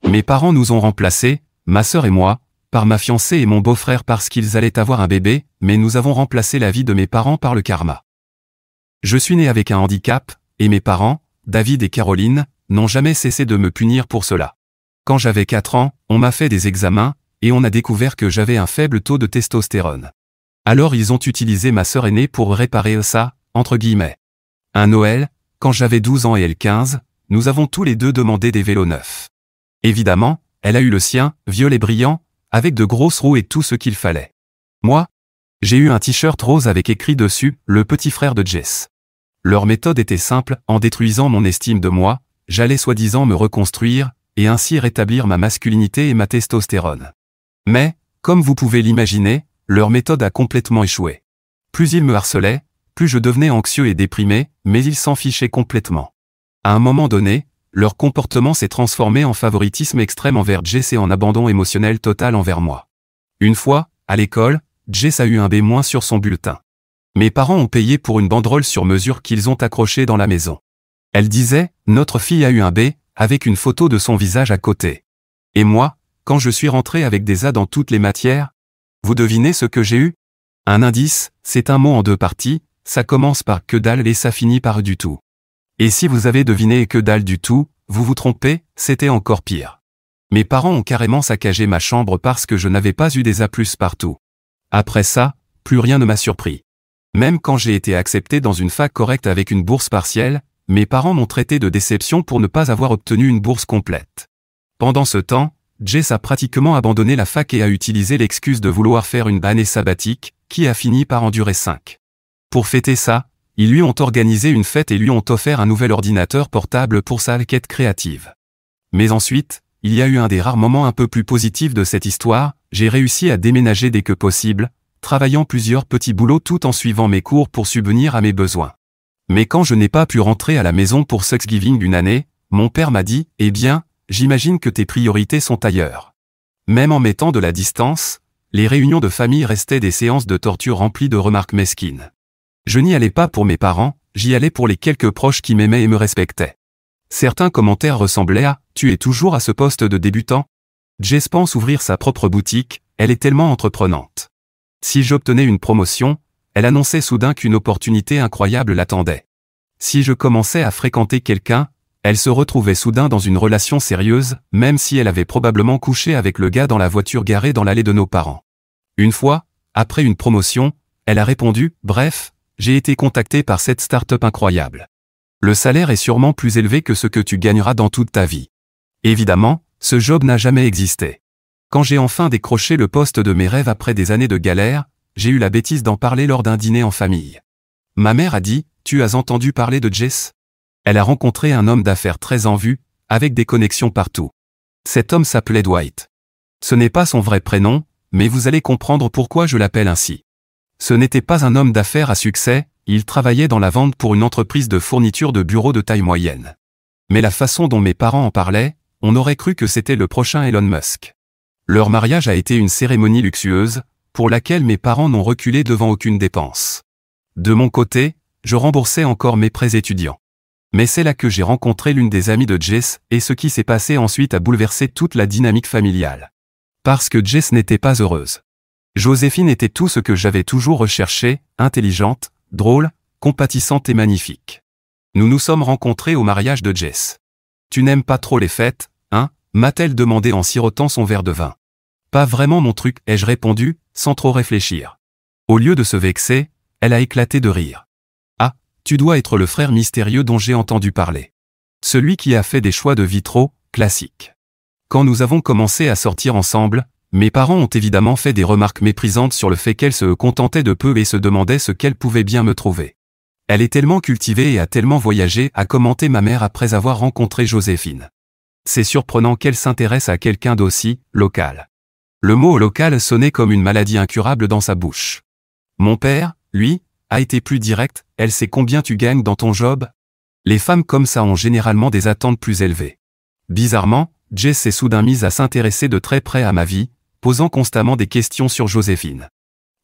Mes parents nous ont remplacés, ma sœur et moi, par ma fiancée et mon beau-frère parce qu'ils allaient avoir un bébé, mais nous avons remplacé la vie de mes parents par le karma. Je suis né avec un handicap, et mes parents, David et Caroline, n'ont jamais cessé de me punir pour cela. Quand j'avais 4 ans, on m'a fait des examens, et on a découvert que j'avais un faible taux de testostérone. Alors ils ont utilisé ma sœur aînée pour réparer ça, entre guillemets. Un Noël, quand j'avais 12 ans et elle 15, nous avons tous les deux demandé des vélos neufs. Évidemment, elle a eu le sien, violet brillant, avec de grosses roues et tout ce qu'il fallait. Moi, j'ai eu un t-shirt rose avec écrit dessus, le petit frère de Jess. Leur méthode était simple, en détruisant mon estime de moi, j'allais soi-disant me reconstruire, et ainsi rétablir ma masculinité et ma testostérone. Mais, comme vous pouvez l'imaginer, leur méthode a complètement échoué. Plus ils me harcelaient, plus je devenais anxieux et déprimé, mais ils s'en fichaient complètement. À un moment donné, leur comportement s'est transformé en favoritisme extrême envers Jess et en abandon émotionnel total envers moi. Une fois, à l'école, Jess a eu un B- sur son bulletin. Mes parents ont payé pour une banderole sur mesure qu'ils ont accrochée dans la maison. Elle disait « Notre fille a eu un B » avec une photo de son visage à côté. Et moi, quand je suis rentré avec des A dans toutes les matières, vous devinez ce que j'ai eu? Un indice, c'est un mot en 2 parties, ça commence par que dalle et ça finit par du tout. Et si vous avez deviné que dalle du tout, vous vous trompez, c'était encore pire. Mes parents ont carrément saccagé ma chambre parce que je n'avais pas eu des A+ partout. Après ça, plus rien ne m'a surpris. Même quand j'ai été accepté dans une fac correcte avec une bourse partielle, mes parents m'ont traité de déception pour ne pas avoir obtenu une bourse complète. Pendant ce temps, Jess a pratiquement abandonné la fac et a utilisé l'excuse de vouloir faire une année sabbatique, qui a fini par en durer 5. Pour fêter ça, ils lui ont organisé une fête et lui ont offert un nouvel ordinateur portable pour sa quête créative. Mais ensuite, il y a eu un des rares moments un peu plus positifs de cette histoire, j'ai réussi à déménager dès que possible, travaillant plusieurs petits boulots tout en suivant mes cours pour subvenir à mes besoins. Mais quand je n'ai pas pu rentrer à la maison pour Thanksgiving une année, mon père m'a dit « Eh bien, j'imagine que tes priorités sont ailleurs. » Même en mettant de la distance, les réunions de famille restaient des séances de torture remplies de remarques mesquines. Je n'y allais pas pour mes parents, j'y allais pour les quelques proches qui m'aimaient et me respectaient. Certains commentaires ressemblaient à « Tu es toujours à ce poste de débutant ?» Jess pense ouvrir sa propre boutique, elle est tellement entreprenante. Si j'obtenais une promotion, elle annonçait soudain qu'une opportunité incroyable l'attendait. Si je commençais à fréquenter quelqu'un, elle se retrouvait soudain dans une relation sérieuse, même si elle avait probablement couché avec le gars dans la voiture garée dans l'allée de nos parents. Une fois, après une promotion, elle a répondu « Bref, j'ai été contactée par cette start-up incroyable. Le salaire est sûrement plus élevé que ce que tu gagneras dans toute ta vie. » Évidemment, ce job n'a jamais existé. Quand j'ai enfin décroché le poste de mes rêves après des années de galère, j'ai eu la bêtise d'en parler lors d'un dîner en famille. Ma mère a dit « Tu as entendu parler de Jess ?» Elle a rencontré un homme d'affaires très en vue, avec des connexions partout. Cet homme s'appelait Dwight. Ce n'est pas son vrai prénom, mais vous allez comprendre pourquoi je l'appelle ainsi. Ce n'était pas un homme d'affaires à succès, il travaillait dans la vente pour une entreprise de fourniture de bureaux de taille moyenne. Mais la façon dont mes parents en parlaient, on aurait cru que c'était le prochain Elon Musk. Leur mariage a été une cérémonie luxueuse, pour laquelle mes parents n'ont reculé devant aucune dépense. De mon côté, je remboursais encore mes prêts étudiants. Mais c'est là que j'ai rencontré l'une des amies de Jess, et ce qui s'est passé ensuite a bouleversé toute la dynamique familiale. Parce que Jess n'était pas heureuse. Joséphine était tout ce que j'avais toujours recherché, intelligente, drôle, compatissante et magnifique. Nous nous sommes rencontrés au mariage de Jess. « Tu n'aimes pas trop les fêtes, hein ?» m'a-t-elle demandé en sirotant son verre de vin. « Pas vraiment mon truc », ai-je répondu, sans trop réfléchir. Au lieu de se vexer, elle a éclaté de rire. « Ah, tu dois être le frère mystérieux dont j'ai entendu parler. Celui qui a fait des choix de vie trop classiques. » Quand nous avons commencé à sortir ensemble, mes parents ont évidemment fait des remarques méprisantes sur le fait qu'elle se contentait de peu et se demandait ce qu'elle pouvait bien me trouver. « Elle est tellement cultivée et a tellement voyagé », a commenté ma mère après avoir rencontré Joséphine. C'est surprenant qu'elle s'intéresse à quelqu'un d'aussi local. Le mot local sonnait comme une maladie incurable dans sa bouche. Mon père, lui, a été plus direct. « Elle sait combien tu gagnes dans ton job ?» Les femmes comme ça ont généralement des attentes plus élevées. Bizarrement, Jess s'est soudain mise à s'intéresser de très près à ma vie, posant constamment des questions sur Joséphine.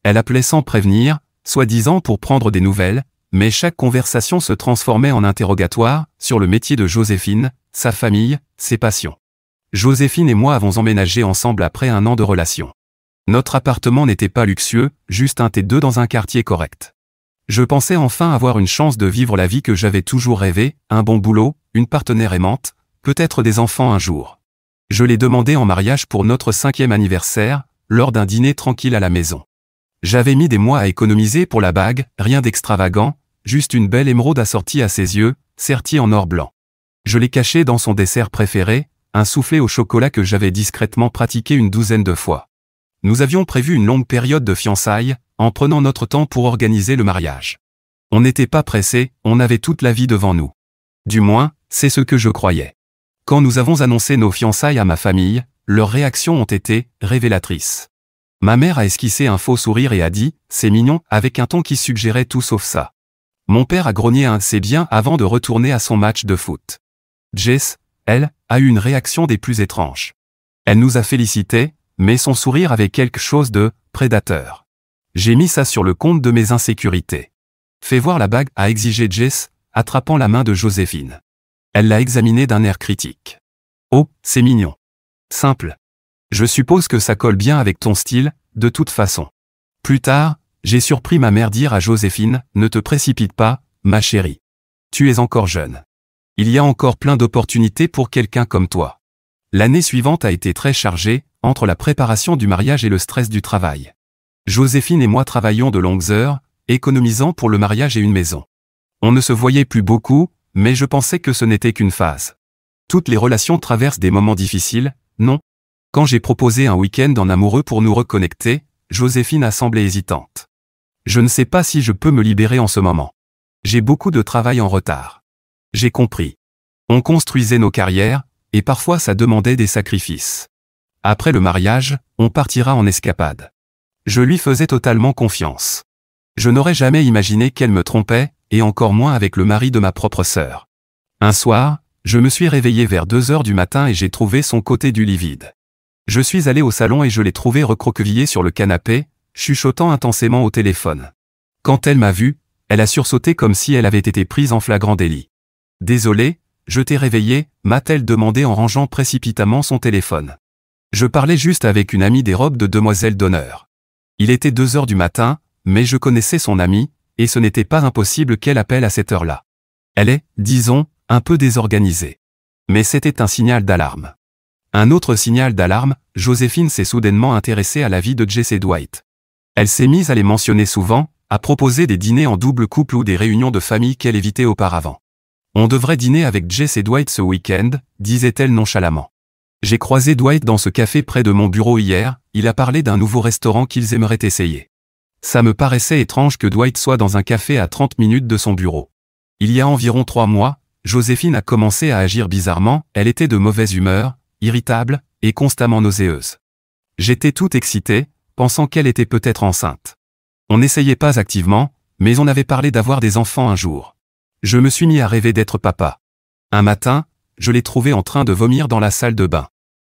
Elle appelait sans prévenir, soi-disant pour prendre des nouvelles, mais chaque conversation se transformait en interrogatoire sur le métier de Joséphine, sa famille, ses passions. Joséphine et moi avons emménagé ensemble après 1 an de relation. Notre appartement n'était pas luxueux, juste un T2 dans un quartier correct. Je pensais enfin avoir une chance de vivre la vie que j'avais toujours rêvé, un bon boulot, une partenaire aimante, peut-être des enfants un jour. Je l'ai demandé en mariage pour notre 5e anniversaire, lors d'un dîner tranquille à la maison. J'avais mis des mois à économiser pour la bague, rien d'extravagant, juste une belle émeraude assortie à ses yeux, sertie en or blanc. Je l'ai cachée dans son dessert préféré, un soufflé au chocolat que j'avais discrètement pratiqué une 12aine de fois. Nous avions prévu une longue période de fiançailles, en prenant notre temps pour organiser le mariage. On n'était pas pressés, on avait toute la vie devant nous. Du moins, c'est ce que je croyais. Quand nous avons annoncé nos fiançailles à ma famille, leurs réactions ont été révélatrices. Ma mère a esquissé un faux sourire et a dit « c'est mignon » avec un ton qui suggérait tout sauf ça. Mon père a grogné un « c'est bien » avant de retourner à son match de foot. Jess, elle, a eu une réaction des plus étranges. Elle nous a félicités, mais son sourire avait quelque chose de prédateur. J'ai mis ça sur le compte de mes insécurités. Fais voir la bague, a exigé Jess, attrapant la main de Joséphine. Elle l'a examinée d'un air critique. Oh, c'est mignon. Simple. Je suppose que ça colle bien avec ton style, de toute façon. Plus tard, j'ai surpris ma mère dire à Joséphine, ne te précipite pas, ma chérie. Tu es encore jeune. Il y a encore plein d'opportunités pour quelqu'un comme toi. L'année suivante a été très chargée, entre la préparation du mariage et le stress du travail. Joséphine et moi travaillions de longues heures, économisant pour le mariage et une maison. On ne se voyait plus beaucoup, mais je pensais que ce n'était qu'une phase. Toutes les relations traversent des moments difficiles, non? Quand j'ai proposé un week-end en amoureux pour nous reconnecter, Joséphine a semblé hésitante. Je ne sais pas si je peux me libérer en ce moment. J'ai beaucoup de travail en retard. J'ai compris. On construisait nos carrières, et parfois ça demandait des sacrifices. Après le mariage, on partira en escapade. Je lui faisais totalement confiance. Je n'aurais jamais imaginé qu'elle me trompait, et encore moins avec le mari de ma propre sœur. Un soir, je me suis réveillé vers 2 heures du matin et j'ai trouvé son côté du lit vide. Je suis allé au salon et je l'ai trouvé recroquevillé sur le canapé, chuchotant intensément au téléphone. Quand elle m'a vu, elle a sursauté comme si elle avait été prise en flagrant délit. « Désolé, je t'ai réveillé » m'a-t-elle demandé en rangeant précipitamment son téléphone. Je parlais juste avec une amie des robes de demoiselle d'honneur. Il était 2 heures du matin, mais je connaissais son amie, et ce n'était pas impossible qu'elle appelle à cette heure-là. Elle est, disons, un peu désorganisée. Mais c'était un signal d'alarme. Un autre signal d'alarme, Joséphine s'est soudainement intéressée à la vie de Jess et Dwight. Elle s'est mise à les mentionner souvent, à proposer des dîners en double couple ou des réunions de famille qu'elle évitait auparavant. On devrait dîner avec Jess et Dwight ce week-end, disait-elle nonchalamment. J'ai croisé Dwight dans ce café près de mon bureau hier, il a parlé d'un nouveau restaurant qu'ils aimeraient essayer. Ça me paraissait étrange que Dwight soit dans un café à 30 minutes de son bureau. Il y a environ 3 mois, Joséphine a commencé à agir bizarrement, elle était de mauvaise humeur, irritable, et constamment nauséeuse. J'étais tout excité, pensant qu'elle était peut-être enceinte. On n'essayait pas activement, mais on avait parlé d'avoir des enfants un jour. Je me suis mis à rêver d'être papa. Un matin, je l'ai trouvée en train de vomir dans la salle de bain.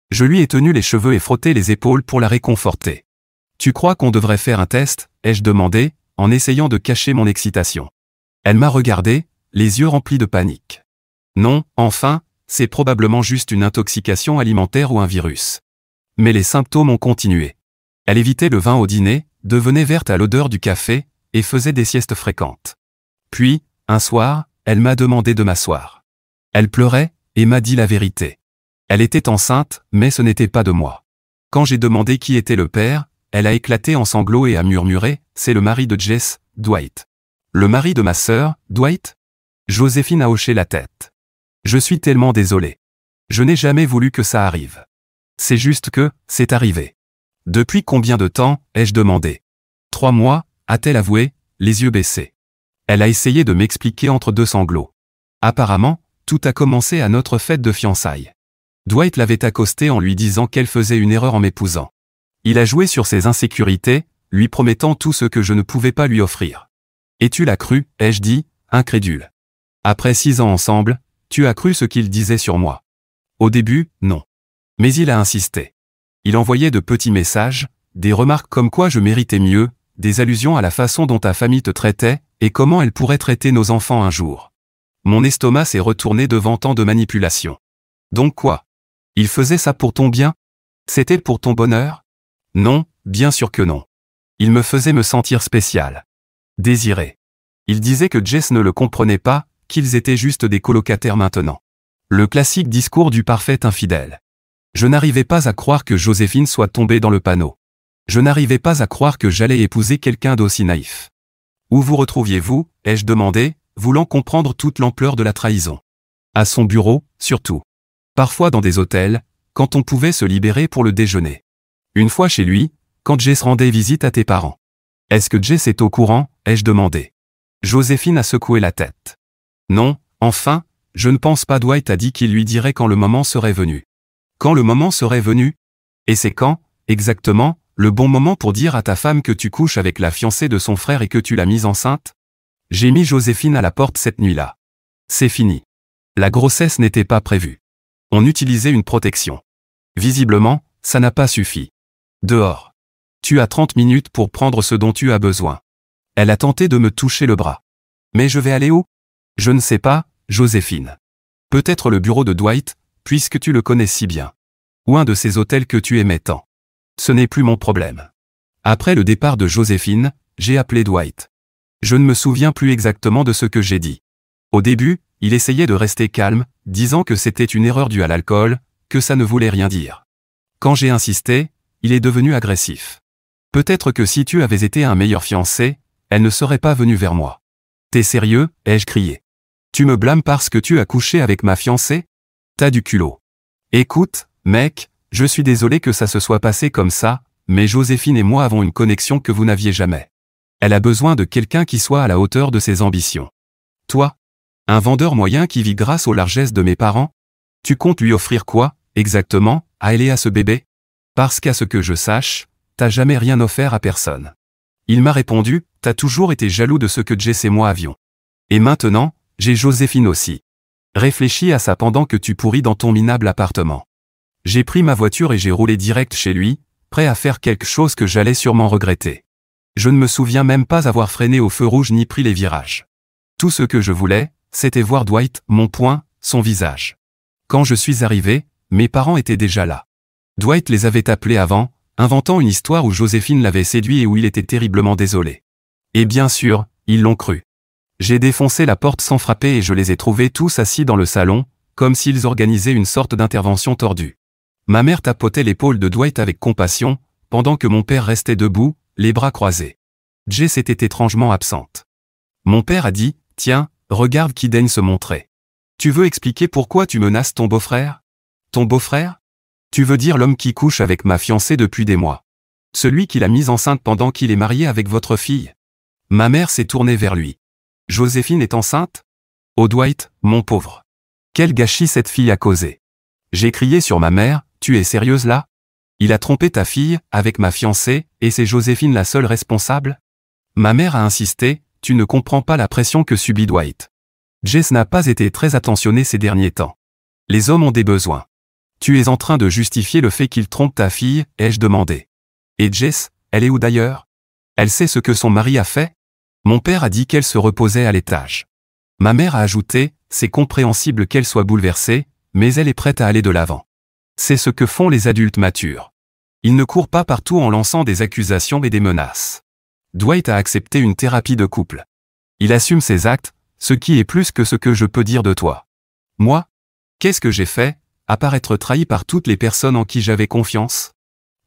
Je lui ai tenu les cheveux et frotté les épaules pour la réconforter. « Tu crois qu'on devrait faire un test ?» ai-je demandé, en essayant de cacher mon excitation. Elle m'a regardé, les yeux remplis de panique. « Non, enfin, c'est probablement juste une intoxication alimentaire ou un virus. » Mais les symptômes ont continué. Elle évitait le vin au dîner, devenait verte à l'odeur du café, et faisait des siestes fréquentes. Puis, un soir, elle m'a demandé de m'asseoir. Elle pleurait, et m'a dit la vérité. Elle était enceinte, mais ce n'était pas de moi. Quand j'ai demandé qui était le père, elle a éclaté en sanglots et a murmuré, « C'est le mari de Jess, Dwight. » « Le mari de ma sœur, Dwight ?» Joséphine a hoché la tête. « Je suis tellement désolé. Je n'ai jamais voulu que ça arrive. C'est juste que, c'est arrivé. » « Depuis combien de temps ?» ai-je demandé. « 3 mois, a-t-elle avoué, les yeux baissés. Elle a essayé de m'expliquer entre 2 sanglots. Apparemment, tout a commencé à notre fête de fiançailles. Dwight l'avait accostée en lui disant qu'elle faisait une erreur en m'épousant. Il a joué sur ses insécurités, lui promettant tout ce que je ne pouvais pas lui offrir. « Et tu l'as cru ?» ai-je dit, incrédule. « Après 6 ans ensemble, tu as cru ce qu'il disait sur moi. » Au début, non. Mais il a insisté. Il envoyait de petits messages, des remarques comme quoi je méritais mieux, des allusions à la façon dont ta famille te traitait, et comment elle pourrait traiter nos enfants un jour. Mon estomac s'est retourné devant tant de manipulations. Donc quoi? Il faisait ça pour ton bien? C'était pour ton bonheur? Non, bien sûr que non. Il me faisait me sentir spécial. Désiré. Il disait que Jess ne le comprenait pas, qu'ils étaient juste des colocataires maintenant. Le classique discours du parfait infidèle. Je n'arrivais pas à croire que Joséphine soit tombée dans le panneau. Je n'arrivais pas à croire que j'allais épouser quelqu'un d'aussi naïf. Où vous retrouviez-vous, ai-je demandé, voulant comprendre toute l'ampleur de la trahison. À son bureau, surtout. Parfois dans des hôtels, quand on pouvait se libérer pour le déjeuner. Une fois chez lui, quand Jess rendait visite à tes parents. Est-ce que Jess est au courant, ai-je demandé. Joséphine a secoué la tête. Non, enfin, je ne pense pas. Dwight a dit qu'il lui dirait quand le moment serait venu. Quand le moment serait venu? Et c'est quand, exactement, le bon moment pour dire à ta femme que tu couches avec la fiancée de son frère et que tu l'as mise enceinte? J'ai mis Joséphine à la porte cette nuit-là. C'est fini. La grossesse n'était pas prévue. On utilisait une protection. Visiblement, ça n'a pas suffi. Dehors. Tu as 30 minutes pour prendre ce dont tu as besoin. Elle a tenté de me toucher le bras. Mais je vais aller où? Je ne sais pas, Joséphine. Peut-être le bureau de Dwight, puisque tu le connais si bien. Ou un de ces hôtels que tu aimais tant. Ce n'est plus mon problème. Après le départ de Joséphine, j'ai appelé Dwight. Je ne me souviens plus exactement de ce que j'ai dit. Au début, il essayait de rester calme, disant que c'était une erreur due à l'alcool, que ça ne voulait rien dire. Quand j'ai insisté, il est devenu agressif. Peut-être que si tu avais été un meilleur fiancé, elle ne serait pas venue vers moi. T'es sérieux, ai-je crié. Tu me blâmes parce que tu as couché avec ma fiancée? T'as du culot. Écoute, mec, je suis désolé que ça se soit passé comme ça, mais Joséphine et moi avons une connexion que vous n'aviez jamais. Elle a besoin de quelqu'un qui soit à la hauteur de ses ambitions. Toi? Un vendeur moyen qui vit grâce aux largesses de mes parents? Tu comptes lui offrir quoi, exactement, à elle et à ce bébé? Parce qu'à ce que je sache, t'as jamais rien offert à personne. Il m'a répondu, t'as toujours été jaloux de ce que Jess et moi avions. Et maintenant, j'ai Joséphine aussi. Réfléchis à ça pendant que tu pourris dans ton minable appartement. J'ai pris ma voiture et j'ai roulé direct chez lui, prêt à faire quelque chose que j'allais sûrement regretter. Je ne me souviens même pas avoir freiné au feu rouge ni pris les virages. Tout ce que je voulais, c'était voir Dwight, mon poing, son visage. Quand je suis arrivé, mes parents étaient déjà là. Dwight les avait appelés avant, inventant une histoire où Joséphine l'avait séduit et où il était terriblement désolé. Et bien sûr, ils l'ont cru. J'ai défoncé la porte sans frapper et je les ai trouvés tous assis dans le salon, comme s'ils organisaient une sorte d'intervention tordue. Ma mère tapotait l'épaule de Dwight avec compassion, pendant que mon père restait debout, les bras croisés. Jess était étrangement absente. Mon père a dit, « Tiens, regarde qui daigne se montrer. Tu veux expliquer pourquoi tu menaces ton beau-frère? Ton beau-frère? Tu veux dire l'homme qui couche avec ma fiancée depuis des mois? Celui qui l'a mise enceinte pendant qu'il est marié avec votre fille? » Ma mère s'est tournée vers lui. « Joséphine est enceinte? Oh Dwight, mon pauvre. Quel gâchis cette fille a causé. » J'ai crié sur ma mère, « Tu es sérieuse là? Il a trompé ta fille, avec ma fiancée, et c'est Joséphine la seule responsable? » Ma mère a insisté, « Tu ne comprends pas la pression que subit Dwight. Jess n'a pas été très attentionnée ces derniers temps. Les hommes ont des besoins. Tu es en train de justifier le fait qu'il trompe ta fille, ai-je demandé. Et Jess, elle est où d'ailleurs? Elle sait ce que son mari a fait? Mon père a dit qu'elle se reposait à l'étage. Ma mère a ajouté, c'est compréhensible qu'elle soit bouleversée, mais elle est prête à aller de l'avant. C'est ce que font les adultes matures. Ils ne courent pas partout en lançant des accusations et des menaces. Dwight a accepté une thérapie de couple. Il assume ses actes, ce qui est plus que ce que je peux dire de toi. Moi? Qu'est-ce que j'ai fait, à part être trahi par toutes les personnes en qui j'avais confiance?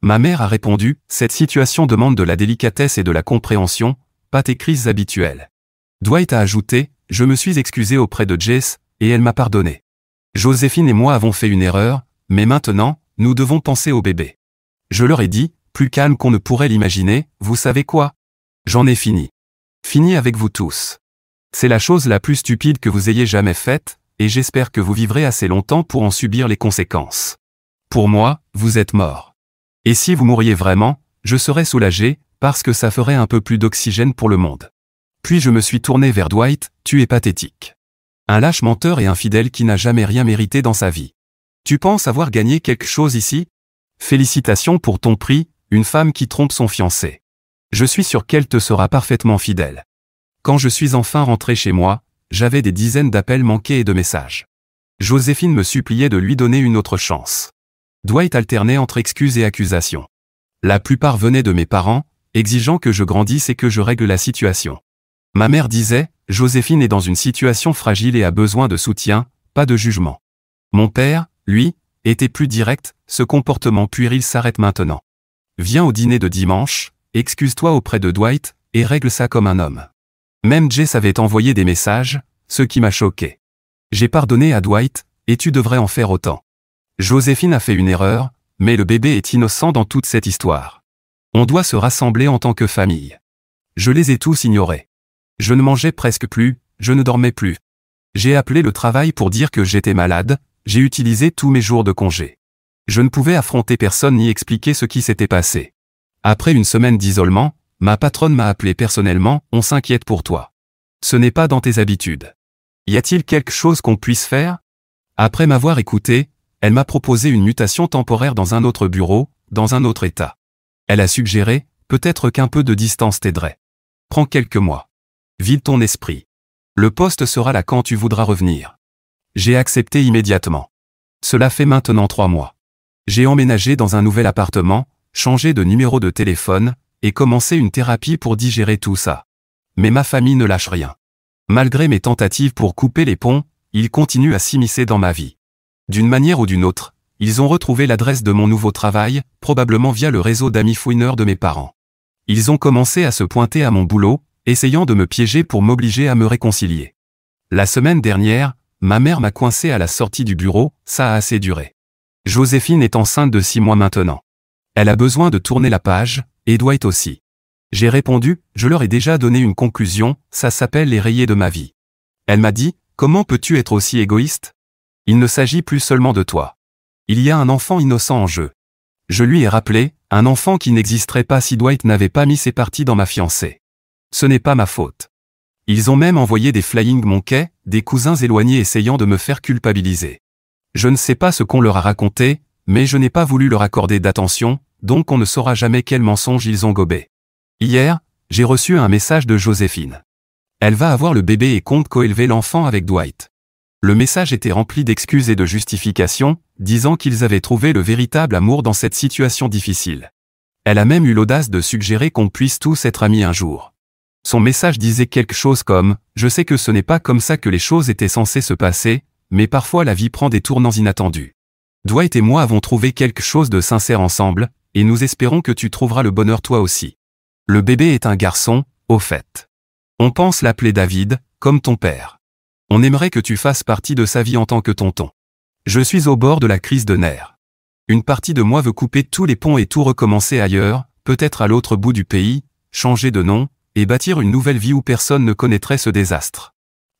Ma mère a répondu, cette situation demande de la délicatesse et de la compréhension, pas tes crises habituelles. Dwight a ajouté, je me suis excusé auprès de Jess, et elle m'a pardonné. Joséphine et moi avons fait une erreur, mais maintenant, nous devons penser au bébé. Je leur ai dit, plus calme qu'on ne pourrait l'imaginer, vous savez quoi? J'en ai fini. Fini avec vous tous. C'est la chose la plus stupide que vous ayez jamais faite, et j'espère que vous vivrez assez longtemps pour en subir les conséquences. Pour moi, vous êtes mort. Et si vous mouriez vraiment, je serais soulagé, parce que ça ferait un peu plus d'oxygène pour le monde. Puis je me suis tourné vers Dwight, tu es pathétique. Un lâche menteur et infidèle qui n'a jamais rien mérité dans sa vie. Tu penses avoir gagné quelque chose ici? Félicitations pour ton prix, une femme qui trompe son fiancé. Je suis sûr qu'elle te sera parfaitement fidèle. Quand je suis enfin rentré chez moi, j'avais des dizaines d'appels manqués et de messages. Joséphine me suppliait de lui donner une autre chance. Dwight alternait entre excuses et accusations. La plupart venaient de mes parents, exigeant que je grandisse et que je règle la situation. Ma mère disait, Joséphine est dans une situation fragile et a besoin de soutien, pas de jugement. Mon père, lui, était plus direct, ce comportement puéril s'arrête maintenant. Viens au dîner de dimanche, excuse-toi auprès de Dwight, et règle ça comme un homme. Même Jess avait envoyé des messages, ce qui m'a choqué. J'ai pardonné à Dwight, et tu devrais en faire autant. Joséphine a fait une erreur, mais le bébé est innocent dans toute cette histoire. On doit se rassembler en tant que famille. Je les ai tous ignorés. Je ne mangeais presque plus, je ne dormais plus. J'ai appelé le travail pour dire que j'étais malade, j'ai utilisé tous mes jours de congé. Je ne pouvais affronter personne ni expliquer ce qui s'était passé. Après une semaine d'isolement, ma patronne m'a appelé personnellement, on s'inquiète pour toi. Ce n'est pas dans tes habitudes. Y a-t-il quelque chose qu'on puisse faire? Après m'avoir écouté, elle m'a proposé une mutation temporaire dans un autre bureau, dans un autre état. Elle a suggéré, peut-être qu'un peu de distance t'aiderait. Prends quelques mois. Vide ton esprit. Le poste sera là quand tu voudras revenir. J'ai accepté immédiatement. Cela fait maintenant 3 mois. J'ai emménagé dans un nouvel appartement, changé de numéro de téléphone, et commencé une thérapie pour digérer tout ça. Mais ma famille ne lâche rien. Malgré mes tentatives pour couper les ponts, ils continuent à s'immiscer dans ma vie. D'une manière ou d'une autre, ils ont retrouvé l'adresse de mon nouveau travail, probablement via le réseau d'amis fouineurs de mes parents. Ils ont commencé à se pointer à mon boulot, essayant de me piéger pour m'obliger à me réconcilier. La semaine dernière, ma mère m'a coincé à la sortie du bureau, ça a assez duré. Joséphine est enceinte de 6 mois maintenant. Elle a besoin de tourner la page, et Dwight aussi. J'ai répondu, je leur ai déjà donné une conclusion, ça s'appelle les rayés de ma vie. Elle m'a dit, comment peux-tu être aussi égoïste? Il ne s'agit plus seulement de toi. Il y a un enfant innocent en jeu. Je lui ai rappelé, un enfant qui n'existerait pas si Dwight n'avait pas mis ses parties dans ma fiancée. Ce n'est pas ma faute. Ils ont même envoyé des flying monkeys, des cousins éloignés essayant de me faire culpabiliser. Je ne sais pas ce qu'on leur a raconté, mais je n'ai pas voulu leur accorder d'attention, donc on ne saura jamais quel mensonge ils ont gobé. Hier, j'ai reçu un message de Joséphine. Elle va avoir le bébé et compte coélever l'enfant avec Dwight. Le message était rempli d'excuses et de justifications, disant qu'ils avaient trouvé le véritable amour dans cette situation difficile. Elle a même eu l'audace de suggérer qu'on puisse tous être amis un jour. Son message disait quelque chose comme « Je sais que ce n'est pas comme ça que les choses étaient censées se passer, mais parfois la vie prend des tournants inattendus. Dwight et moi avons trouvé quelque chose de sincère ensemble, et nous espérons que tu trouveras le bonheur toi aussi. Le bébé est un garçon, au fait. On pense l'appeler David, comme ton père. On aimerait que tu fasses partie de sa vie en tant que tonton. Je suis au bord de la crise de nerfs. Une partie de moi veut couper tous les ponts et tout recommencer ailleurs, peut-être à l'autre bout du pays, changer de nom, et bâtir une nouvelle vie où personne ne connaîtrait ce désastre.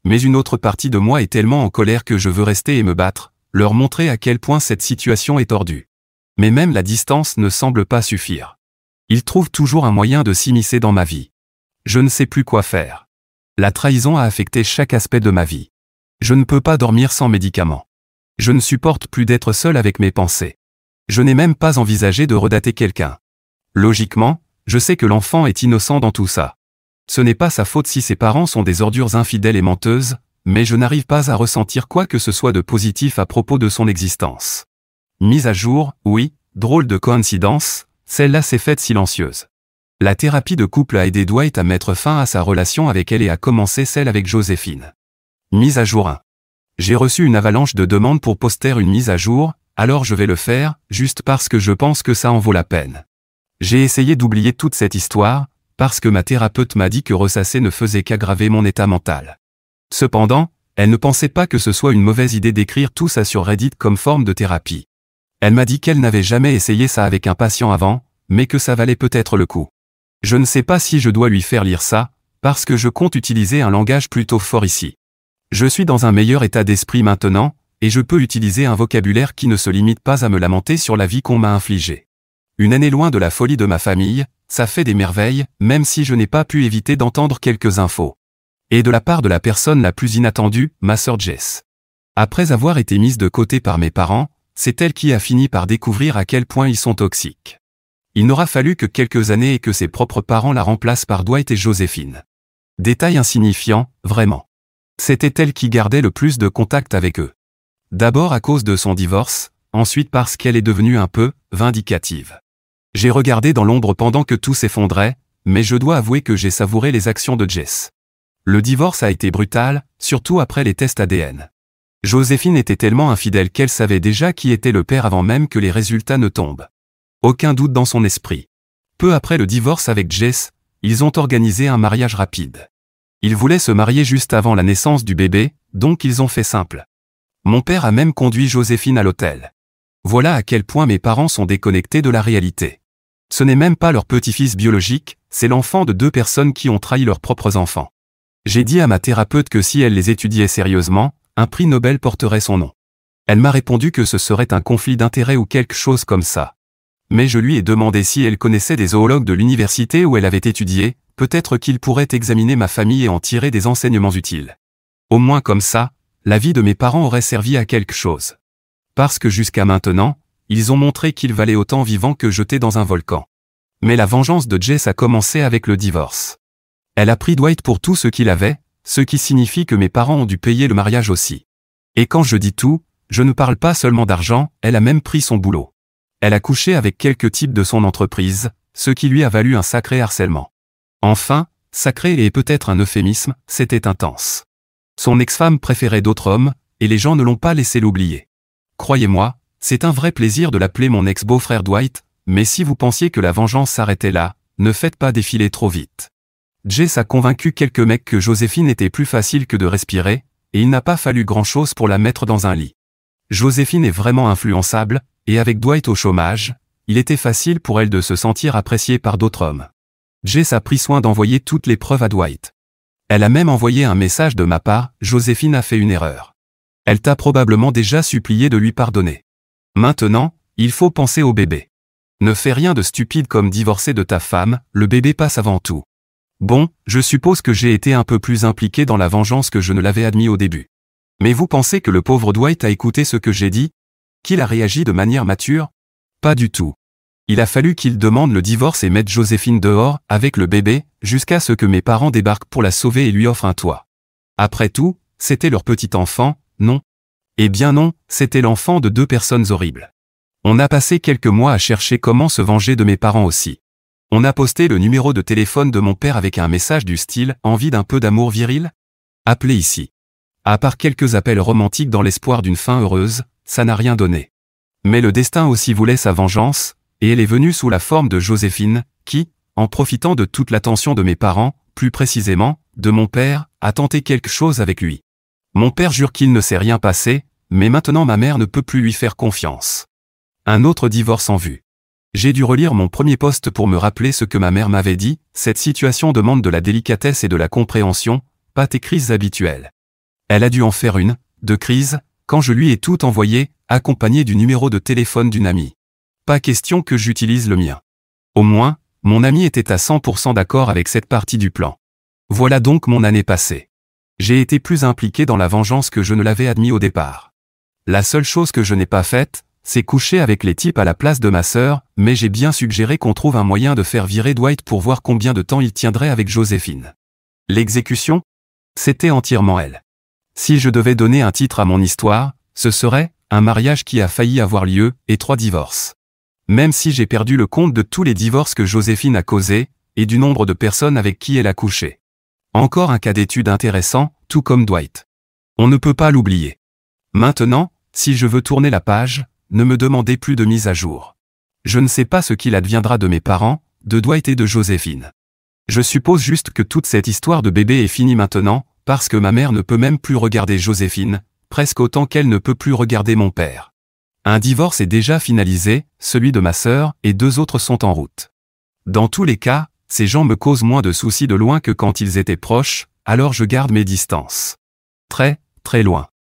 Mais une autre partie de moi est tellement en colère que je veux rester et me battre, leur montrer à quel point cette situation est tordue. Mais même la distance ne semble pas suffire. Ils trouvent toujours un moyen de s'immiscer dans ma vie. Je ne sais plus quoi faire. La trahison a affecté chaque aspect de ma vie. Je ne peux pas dormir sans médicaments. Je ne supporte plus d'être seul avec mes pensées. Je n'ai même pas envisagé de redater quelqu'un. Logiquement, je sais que l'enfant est innocent dans tout ça. Ce n'est pas sa faute si ses parents sont des ordures infidèles et menteuses, mais je n'arrive pas à ressentir quoi que ce soit de positif à propos de son existence. Mise à jour, oui, drôle de coïncidence, celle-là s'est faite silencieuse. La thérapie de couple a aidé Dwight à mettre fin à sa relation avec elle et à commencer celle avec Joséphine. Mise à jour 1. J'ai reçu une avalanche de demandes pour poster une mise à jour, alors je vais le faire, juste parce que je pense que ça en vaut la peine. J'ai essayé d'oublier toute cette histoire, parce que ma thérapeute m'a dit que ressasser ne faisait qu'aggraver mon état mental. Cependant, elle ne pensait pas que ce soit une mauvaise idée d'écrire tout ça sur Reddit comme forme de thérapie. Elle m'a dit qu'elle n'avait jamais essayé ça avec un patient avant, mais que ça valait peut-être le coup. Je ne sais pas si je dois lui faire lire ça, parce que je compte utiliser un langage plutôt fort ici. Je suis dans un meilleur état d'esprit maintenant, et je peux utiliser un vocabulaire qui ne se limite pas à me lamenter sur la vie qu'on m'a infligée. Une année loin de la folie de ma famille, ça fait des merveilles, même si je n'ai pas pu éviter d'entendre quelques infos. Et de la part de la personne la plus inattendue, ma sœur Jess. Après avoir été mise de côté par mes parents, c'est elle qui a fini par découvrir à quel point ils sont toxiques. Il n'aura fallu que quelques années et que ses propres parents la remplacent par Dwight et Joséphine. Détail insignifiant, vraiment. C'était elle qui gardait le plus de contact avec eux. D'abord à cause de son divorce, ensuite parce qu'elle est devenue un peu vindicative. J'ai regardé dans l'ombre pendant que tout s'effondrait, mais je dois avouer que j'ai savouré les actions de Jess. Le divorce a été brutal, surtout après les tests ADN. Joséphine était tellement infidèle qu'elle savait déjà qui était le père avant même que les résultats ne tombent. Aucun doute dans son esprit. Peu après le divorce avec Jess, ils ont organisé un mariage rapide. Ils voulaient se marier juste avant la naissance du bébé, donc ils ont fait simple. Mon père a même conduit Joséphine à l'hôtel. Voilà à quel point mes parents sont déconnectés de la réalité. Ce n'est même pas leur petit-fils biologique, c'est l'enfant de 2 personnes qui ont trahi leurs propres enfants. J'ai dit à ma thérapeute que si elle les étudiait sérieusement, un prix Nobel porterait son nom. Elle m'a répondu que ce serait un conflit d'intérêts ou quelque chose comme ça. Mais je lui ai demandé si elle connaissait des zoologues de l'université où elle avait étudié, peut-être qu'ils pourraient examiner ma famille et en tirer des enseignements utiles. Au moins comme ça, la vie de mes parents aurait servi à quelque chose. Parce que jusqu'à maintenant, ils ont montré qu'ils valaient autant vivants que jetés dans un volcan. Mais la vengeance de Jess a commencé avec le divorce. Elle a pris Dwight pour tout ce qu'il avait, ce qui signifie que mes parents ont dû payer le mariage aussi. Et quand je dis tout, je ne parle pas seulement d'argent, elle a même pris son boulot. Elle a couché avec quelques types de son entreprise, ce qui lui a valu un sacré harcèlement. Enfin, sacré est peut-être un euphémisme, c'était intense. Son ex-femme préférait d'autres hommes, et les gens ne l'ont pas laissé l'oublier. Croyez-moi, c'est un vrai plaisir de l'appeler mon ex-beau-frère Dwight, mais si vous pensiez que la vengeance s'arrêtait là, ne faites pas défiler trop vite. Jess a convaincu quelques mecs que Joséphine était plus facile que de respirer, et il n'a pas fallu grand-chose pour la mettre dans un lit. Joséphine est vraiment influençable, et avec Dwight au chômage, il était facile pour elle de se sentir appréciée par d'autres hommes. Jess a pris soin d'envoyer toutes les preuves à Dwight. Elle a même envoyé un message de ma part, Joséphine a fait une erreur. Elle t'a probablement déjà supplié de lui pardonner. Maintenant, il faut penser au bébé. Ne fais rien de stupide comme divorcer de ta femme, le bébé passe avant tout. Bon, je suppose que j'ai été un peu plus impliqué dans la vengeance que je ne l'avais admis au début. Mais vous pensez que le pauvre Dwight a écouté ce que j'ai dit? Qu'il a réagi de manière mature? Pas du tout. Il a fallu qu'il demande le divorce et mette Joséphine dehors, avec le bébé, jusqu'à ce que mes parents débarquent pour la sauver et lui offrent un toit. Après tout, c'était leur petit enfant, non? Eh bien non, c'était l'enfant de 2 personnes horribles. On a passé quelques mois à chercher comment se venger de mes parents aussi. On a posté le numéro de téléphone de mon père avec un message du style « Envie d'un peu d'amour viril ?» Appelez ici. À part quelques appels romantiques dans l'espoir d'une fin heureuse, ça n'a rien donné. Mais le destin aussi voulait sa vengeance, et elle est venue sous la forme de Joséphine, qui, en profitant de toute l'attention de mes parents, plus précisément, de mon père, a tenté quelque chose avec lui. Mon père jure qu'il ne s'est rien passé, mais maintenant ma mère ne peut plus lui faire confiance. Un autre divorce en vue. J'ai dû relire mon premier post pour me rappeler ce que ma mère m'avait dit, cette situation demande de la délicatesse et de la compréhension, pas tes crises habituelles. Elle a dû en faire une, de crise, quand je lui ai tout envoyé, accompagné du numéro de téléphone d'une amie. Pas question que j'utilise le mien. Au moins, mon ami était à 100% d'accord avec cette partie du plan. Voilà donc mon année passée. J'ai été plus impliqué dans la vengeance que je ne l'avais admis au départ. La seule chose que je n'ai pas faite, c'est coucher avec les types à la place de ma sœur, mais j'ai bien suggéré qu'on trouve un moyen de faire virer Dwight pour voir combien de temps il tiendrait avec Joséphine. L'exécution? C'était entièrement elle. Si je devais donner un titre à mon histoire, ce serait « Un mariage qui a failli avoir lieu et 3 divorces ». Même si j'ai perdu le compte de tous les divorces que Joséphine a causés, et du nombre de personnes avec qui elle a couché. Encore un cas d'étude intéressant, tout comme Dwight. On ne peut pas l'oublier. Maintenant, si je veux tourner la page, ne me demandez plus de mise à jour. Je ne sais pas ce qu'il adviendra de mes parents, de Dwight et de Joséphine. Je suppose juste que toute cette histoire de bébé est finie maintenant, parce que ma mère ne peut même plus regarder Joséphine, presque autant qu'elle ne peut plus regarder mon père. Un divorce est déjà finalisé, celui de ma sœur, et 2 autres sont en route. Dans tous les cas, ces gens me causent moins de soucis de loin que quand ils étaient proches, alors je garde mes distances. Très, très loin.